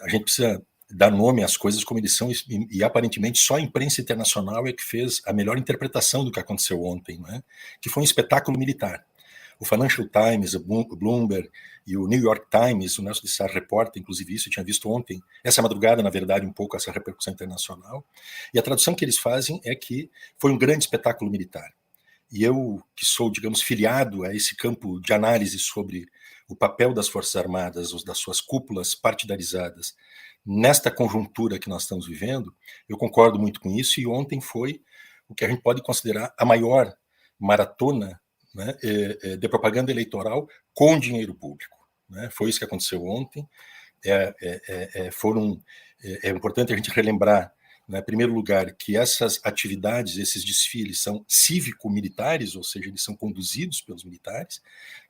a gente precisa dar nome às coisas como eles são, e aparentemente só a imprensa internacional é que fez a melhor interpretação do que aconteceu ontem, né? Que foi um espetáculo militar. O Financial Times, o Bloomberg e o New York Times, o Nelson de Sá reporta, inclusive isso, eu tinha visto ontem, essa madrugada, na verdade, um pouco essa repercussão internacional, e a tradução que eles fazem é que foi um grande espetáculo militar. E eu, que sou, digamos, filiado a esse campo de análise sobre o papel das Forças Armadas, ou das suas cúpulas partidarizadas, nesta conjuntura que nós estamos vivendo, eu concordo muito com isso, e ontem foi o que a gente pode considerar a maior maratona, né, de propaganda eleitoral com dinheiro público. Né? Foi isso que aconteceu ontem. É importante a gente relembrar, né, em primeiro lugar, que essas atividades, esses desfiles são cívico-militares, ou seja, eles são conduzidos pelos militares,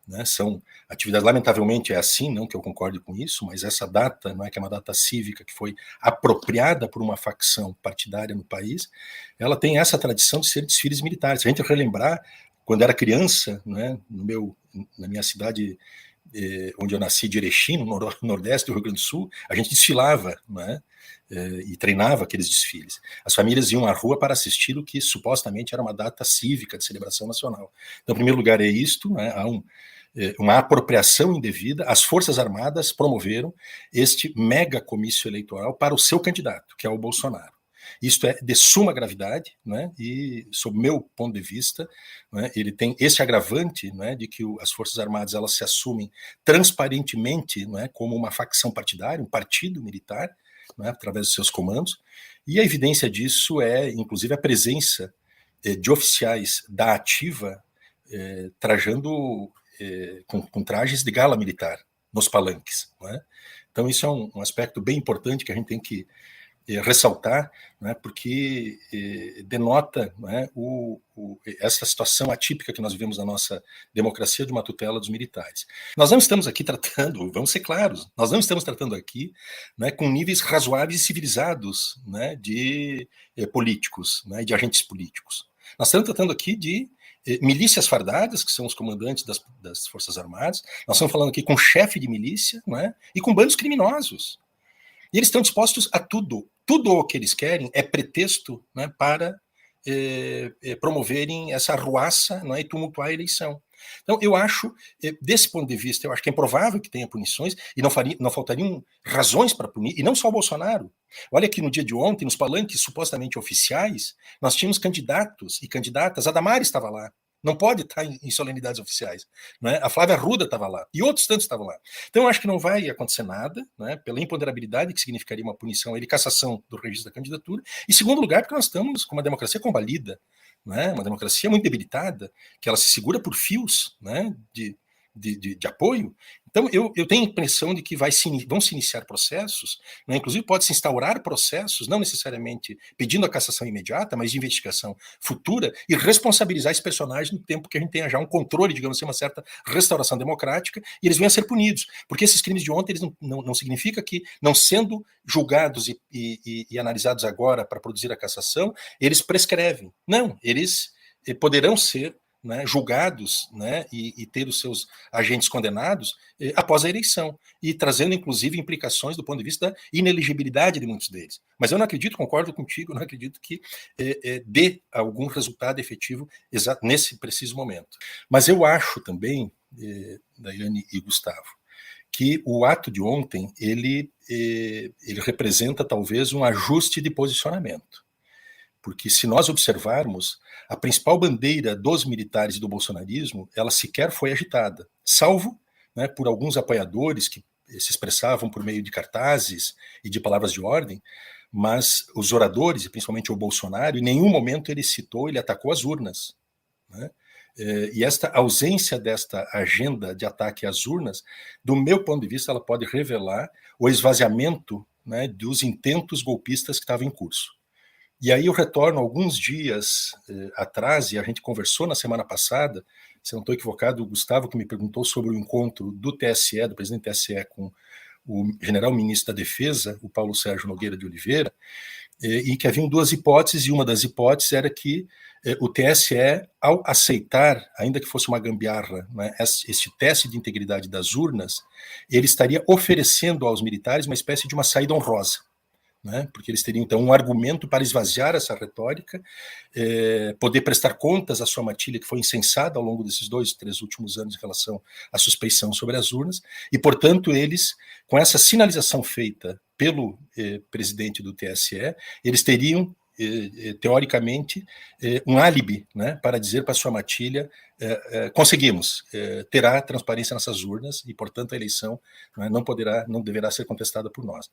né, são atividades, lamentavelmente é assim, não que eu concorde com isso, mas essa data, não é, que é uma data cívica que foi apropriada por uma facção partidária no país, ela tem essa tradição de ser desfiles militares. Se a gente relembrar, quando era criança, né, na minha cidade, onde eu nasci, de Erechim, no nordeste do Rio Grande do Sul, a gente desfilava, né, e treinava aqueles desfiles. As famílias iam à rua para assistir o que supostamente era uma data cívica de celebração nacional. Então, em primeiro lugar, é isto, né, há uma apropriação indevida. As Forças Armadas promoveram este mega comício eleitoral para o seu candidato, que é o Bolsonaro. Isto é de suma gravidade, né, e, sob meu ponto de vista, né, ele tem esse agravante, né, de que as Forças Armadas elas se assumem transparentemente, né, como uma facção partidária, um partido militar, né, através dos seus comandos, e a evidência disso é, inclusive, a presença de oficiais da ativa trajando com trajes de gala militar nos palanques. Né? Então isso é um aspecto bem importante que a gente tem que ressaltar, né, porque denota, né, essa situação atípica que nós vivemos na nossa democracia de uma tutela dos militares. Nós não estamos aqui tratando, vamos ser claros, nós não estamos tratando aqui, né, com níveis razoáveis e civilizados, né, de políticos, né, de agentes políticos. Nós estamos tratando aqui de milícias fardadas, que são os comandantes das Forças Armadas, nós estamos falando aqui com chefe de milícia, né, e com bandos criminosos. E eles estão dispostos a tudo. Tudo o que eles querem é pretexto, né, para promoverem essa arruaça, né, e tumultuar a eleição. Então, eu acho, desse ponto de vista, eu acho que é improvável que tenha punições, e não faltariam razões para punir, e não só o Bolsonaro. Olha que no dia de ontem, nos palanques supostamente oficiais, nós tínhamos candidatos e candidatas, a Damares estava lá, não pode estar em solenidades oficiais. Né? A Flávia Arruda estava lá, e outros tantos estavam lá. Então, eu acho que não vai acontecer nada, né, pela imponderabilidade que significaria uma punição, ele cassação do registro da candidatura, e segundo lugar, porque nós estamos com uma democracia combalida, né, uma democracia muito debilitada, que ela se segura por fios, né, de apoio. Então, eu tenho a impressão de que vão se iniciar processos, né, inclusive pode-se instaurar processos, não necessariamente pedindo a cassação imediata, mas de investigação futura, e responsabilizar esse personagem no tempo que a gente tenha já um controle, digamos assim, uma certa restauração democrática, e eles venham a ser punidos. Porque esses crimes de ontem, eles não significa que, não sendo julgados e analisados agora para produzir a cassação, eles prescrevem. Não, eles poderão ser, né, julgados, né, e ter os seus agentes condenados após a eleição, e trazendo inclusive implicações do ponto de vista da ineligibilidade de muitos deles. Mas eu não acredito, concordo contigo, não acredito que dê algum resultado efetivo nesse preciso momento. Mas eu acho também, Daiane e Gustavo, que o ato de ontem ele representa talvez um ajuste de posicionamento. Porque se nós observarmos, a principal bandeira dos militares e do bolsonarismo, ela sequer foi agitada, salvo, né, por alguns apoiadores que se expressavam por meio de cartazes e de palavras de ordem, mas os oradores, e principalmente o Bolsonaro, em nenhum momento ele atacou as urnas. Né? E esta ausência desta agenda de ataque às urnas, do meu ponto de vista, ela pode revelar o esvaziamento, né, dos intentos golpistas que estavam em curso. E aí eu retorno alguns dias atrás, e a gente conversou na semana passada, se não estou equivocado, o Gustavo que me perguntou sobre o encontro do TSE, do presidente do TSE, com o general-ministro da Defesa, o Paulo Sérgio Nogueira de Oliveira, e que haviam duas hipóteses, e uma das hipóteses era que o TSE, ao aceitar, ainda que fosse uma gambiarra, né, este teste de integridade das urnas, ele estaria oferecendo aos militares uma espécie de uma saída honrosa, né, porque eles teriam, então, um argumento para esvaziar essa retórica, poder prestar contas à sua matilha, que foi insensada ao longo desses 2, 3 últimos anos em relação à suspeição sobre as urnas, e, portanto, eles, com essa sinalização feita pelo presidente do TSE, eles teriam, teoricamente, um álibi, né, para dizer para a sua matilha, conseguimos, terá transparência nessas urnas e, portanto, a eleição, né, não deverá ser contestada por nós.